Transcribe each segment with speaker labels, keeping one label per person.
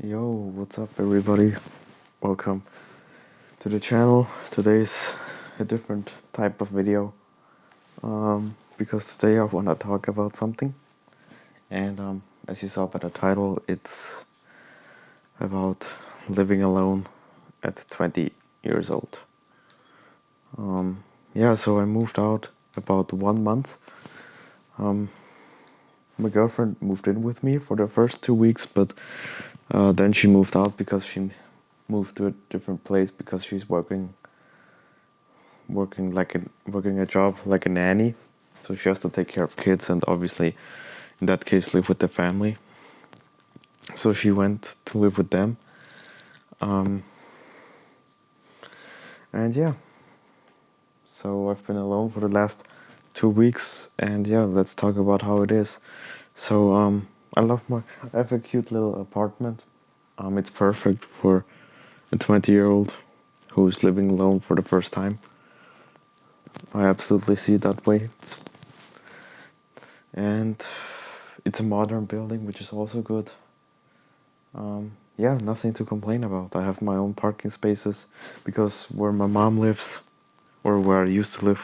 Speaker 1: Yo, what's up everybody? Welcome to the channel. Today's a different type of video. Because today I wanna talk about something. And as you saw by the title, it's about living alone at 20 years old. Yeah, so I moved out about 1 month. My girlfriend moved in with me for the first 2 weeks, but then she moved out because she moved to a different place because she's working a job like a nanny, so she has to take care of kids and obviously in that case live with the family. So she went to live with them. um, and yeah, so I've been alone for the last 2 weeks, and yeah, let's talk about how it is. So I have a cute little apartment. It's perfect for a 20-year-old who's living alone for the first time. I absolutely see it that way. And it's a modern building, which is also good. Yeah, nothing to complain about. I have my own parking spaces because where my mom lives, or where I used to live,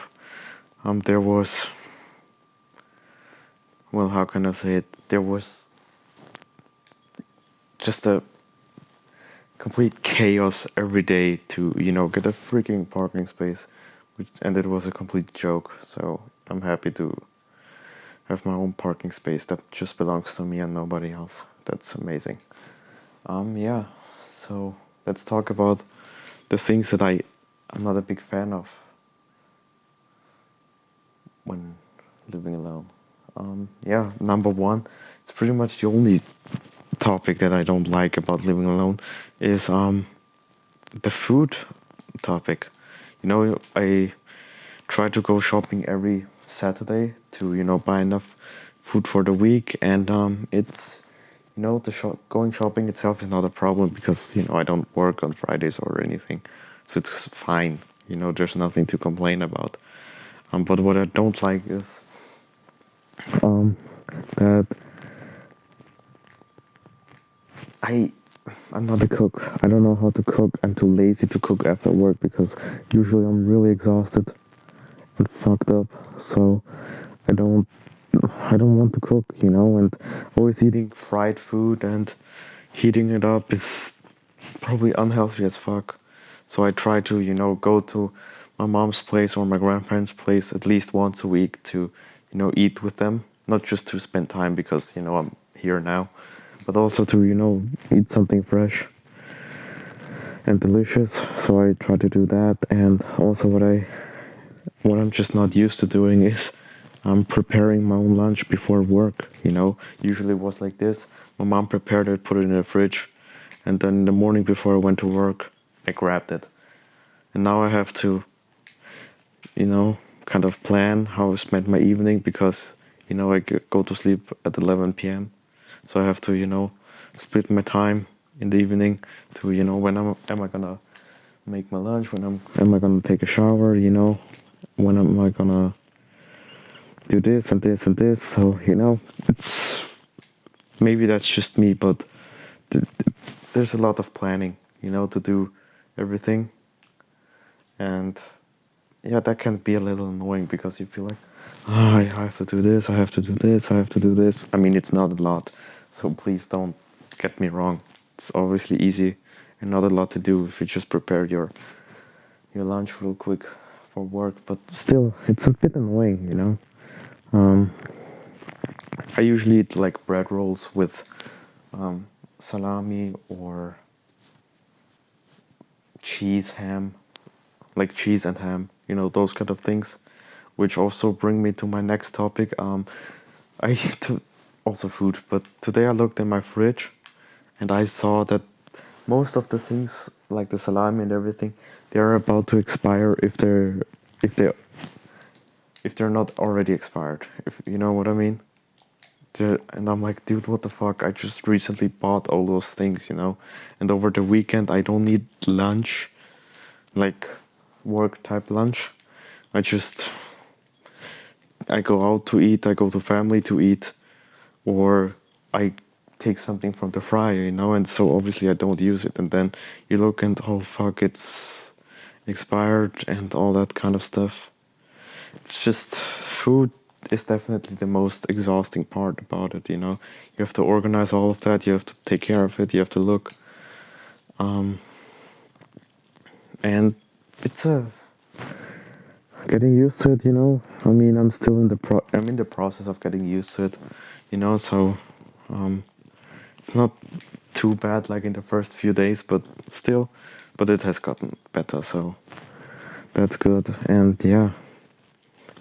Speaker 1: there was, well, how can I say it? There was just a complete chaos every day to, get a freaking parking space, and it was a complete joke. So I'm happy to have my own parking space that just belongs to me and nobody else. That's amazing. Yeah, so let's talk about the things that I'm not a big fan of when living alone. Yeah, number one, it's pretty much the only topic that I don't like about living alone is the food topic. I try to go shopping every Saturday to buy enough food for the week, and it's going shopping itself is not a problem because I don't work on Fridays or anything, so it's fine. There's nothing to complain about. But what I don't like is um, that I I'm not a cook. I don't know how to cook. I'm too lazy to cook after work because usually I'm really exhausted and fucked up. So I don't I don't want to cook, and always eating fried food and heating it up is probably unhealthy as fuck. So I try to, go to my mom's place or my grandparents' place at least once a week to, eat with them. Not just to spend time because, I'm here now, but also to, eat something fresh and delicious. So I try to do that. And also what I'm just not used to doing is I'm preparing my own lunch before work, Usually it was like this. My mom prepared it, put it in the fridge, and then in the morning before I went to work, I grabbed it. And now I have to, kind of plan how I spend my evening because, I go to sleep at 11 p.m. So I have to, split my time in the evening to, when am I gonna make my lunch, when am I gonna take a shower, when am I gonna do this and this and this. So, it's maybe that's just me, but th- there's a lot of planning, to do everything. And yeah, that can be a little annoying because you feel like, I have to do this, I have to do this, I have to do this. I mean, it's not a lot, so please don't get me wrong. It's obviously easy and not a lot to do if you just prepare your lunch real quick for work, but still, it's a bit annoying, Um, I usually eat like bread rolls with salami or cheese ham, like cheese and ham, those kind of things, which also bring me to my next topic. I eat also food, but today I looked in my fridge and I saw that most of the things, like the salami and everything, they're about to expire if they if they're not already expired. If you know what I mean. And I'm like, dude, what the fuck? I just recently bought all those things, and over the weekend I don't need lunch, like work type lunch. I just I go out to eat, I go to family to eat, or I take something from the fryer, and so obviously I don't use it. And then you look and oh fuck, it's expired and all that kind of stuff. It's just food is definitely the most exhausting part about it. You have to organize all of that, you have to take care of it, you have to look. Um, and it's a getting used to it. I mean, I'm in the process of getting used to it. So um, it's not too bad like in the first few days, but still, but it has gotten better, so that's good. And yeah,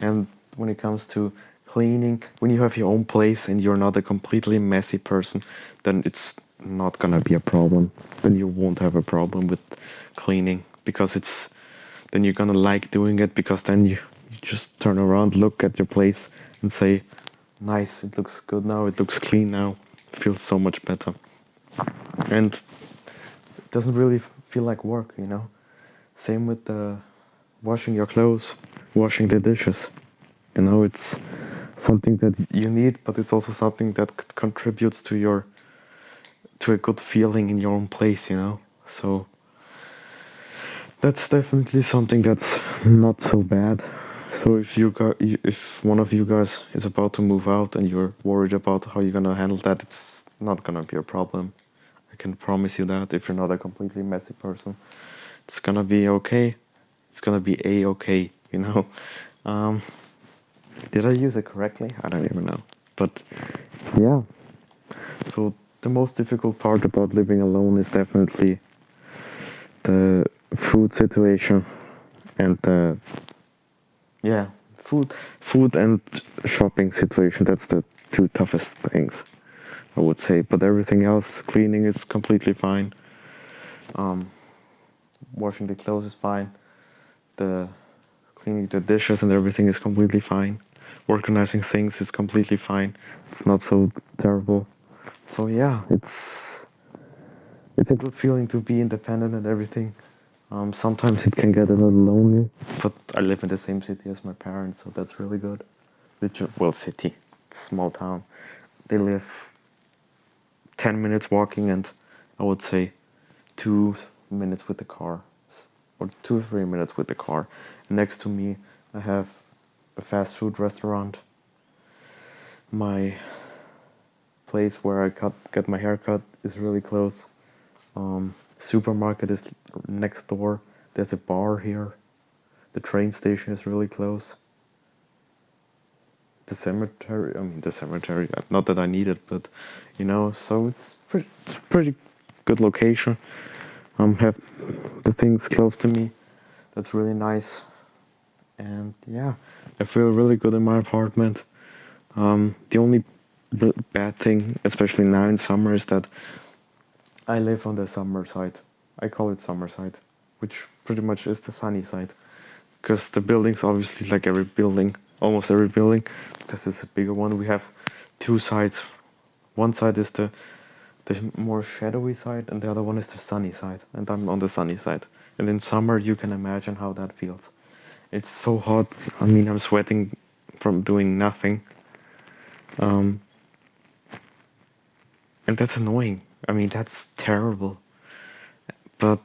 Speaker 1: and when it comes to cleaning, when you have your own place and you're not a completely messy person, then it's not gonna be a problem. Then you won't have a problem with cleaning because then you're gonna like doing it because then you just turn around, look at your place and say, nice, it looks good now, it looks clean now, it feels so much better. And it doesn't really feel like work. Same with the washing your clothes, washing the dishes. It's something that you need, but it's also something that contributes to a good feeling in your own place. So that's definitely something that's not so bad. So if one of you guys is about to move out and you're worried about how you're gonna handle that, it's not gonna be a problem. I can promise you that. If you're not a completely messy person, it's gonna be okay. It's gonna be a-okay. Um, did I use it correctly? I don't even know. But yeah. So the most difficult part about living alone is definitely the food situation and the yeah, food and shopping situation. That's the two toughest things, I would say. But everything else, cleaning is completely fine. Um, Washing the clothes is fine. The cleaning the dishes and everything is completely fine. Organizing things is completely fine. It's not so terrible. So yeah, it's a good feeling to be independent and everything. Sometimes it can get a little lonely, but I live in the same city as my parents, so that's really good. Well, city, small town. They live 10 minutes walking, and I would say 2 minutes with the car, or 2 3 minutes with the car. Next to me, I have a fast food restaurant. My place where I get my haircut is really close. Supermarket is next door. There's a bar here. The train station is really close. The cemetery, not that I need it, but so it's pretty good location. Have the things close to me. That's really nice. And yeah, I feel really good in my apartment. The only bad thing, especially now in summer, is that I live on the summer side. I call it summer side, which pretty much is the sunny side. Because the buildings, obviously, like every building, almost every building, because it's a bigger one, we have two sides. One side is the more shadowy side, and the other one is the sunny side. And I'm on the sunny side. And in summer, you can imagine how that feels. It's so hot. I mean, I'm sweating from doing nothing. Um, and that's annoying. I mean, that's terrible. But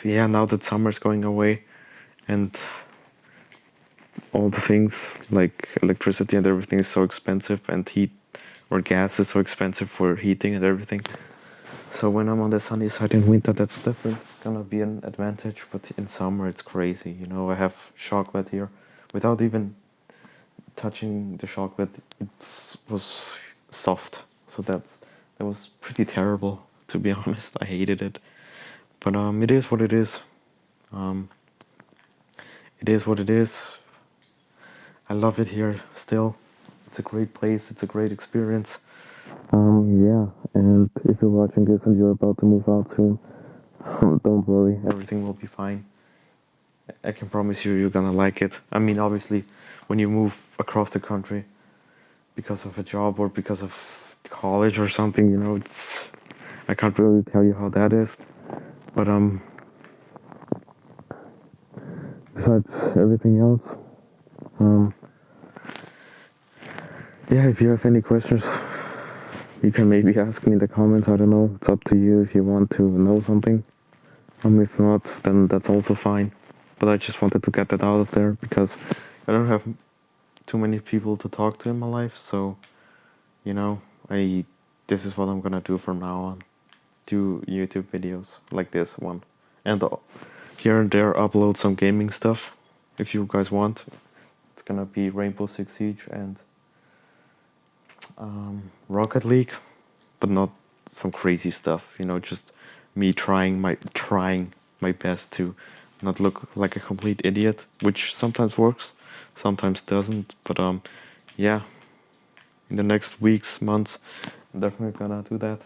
Speaker 1: yeah, now that summer's going away and all the things like electricity and everything is so expensive and heat or gas is so expensive for heating and everything. So when I'm on the sunny side in winter, that's definitely gonna be an advantage. But in summer, it's crazy. I have chocolate here. Without even touching the chocolate, it was soft. So that was pretty terrible, to be honest. I hated it. But it is what it is. Um, it is what it is. I love it here still. It's a great place. It's a great experience. Yeah, and if you're watching this and you're about to move out soon, don't worry, everything will be fine. I can promise you're gonna like it. I mean, obviously, when you move across the country because of a job or because of college or something, I can't really tell you how that is. But besides everything else, um, yeah, if you have any questions, You can maybe ask me in the comments. I don't know. It's up to you if you want to know something. If not, then that's also fine. But I just wanted to get that out of there because I don't have too many people to talk to in my life. So, you know, this is what I'm gonna do from now on. Do YouTube videos like this one, and here and there upload some gaming stuff if you guys want. It's gonna be Rainbow Six Siege and Rocket League, but not some crazy stuff. You know, just me trying my best to not look like a complete idiot, which sometimes works, sometimes doesn't. But yeah, in the next weeks, months, I'm definitely gonna do that.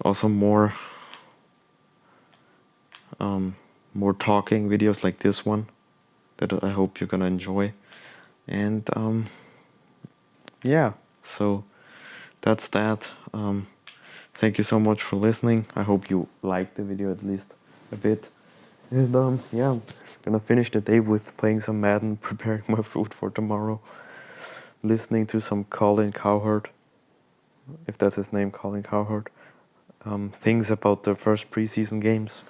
Speaker 1: Also um, more talking videos like this one that I hope you're gonna enjoy. And yeah, so that's that. Thank you so much for listening. I hope you liked the video at least a bit. And yeah, I'm gonna finish the day with playing some Madden, preparing my food for tomorrow, listening to some Colin Cowherd, if that's his name, Colin Cowherd. Things about the first preseason games.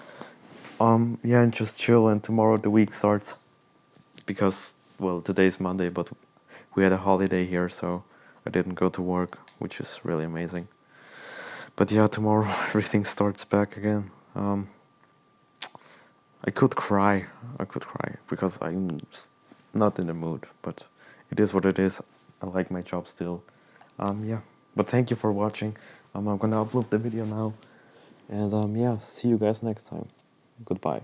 Speaker 1: Yeah, and just chill. And tomorrow the week starts because well, today's Monday, but we had a holiday here, so I didn't go to work, which is really amazing. But yeah, tomorrow everything starts back again. I could cry. I could cry because I'm not in the mood, but it is what it is. I like my job still. Yeah. But thank you for watching. I'm gonna upload the video now. And yeah, see you guys next time. Goodbye.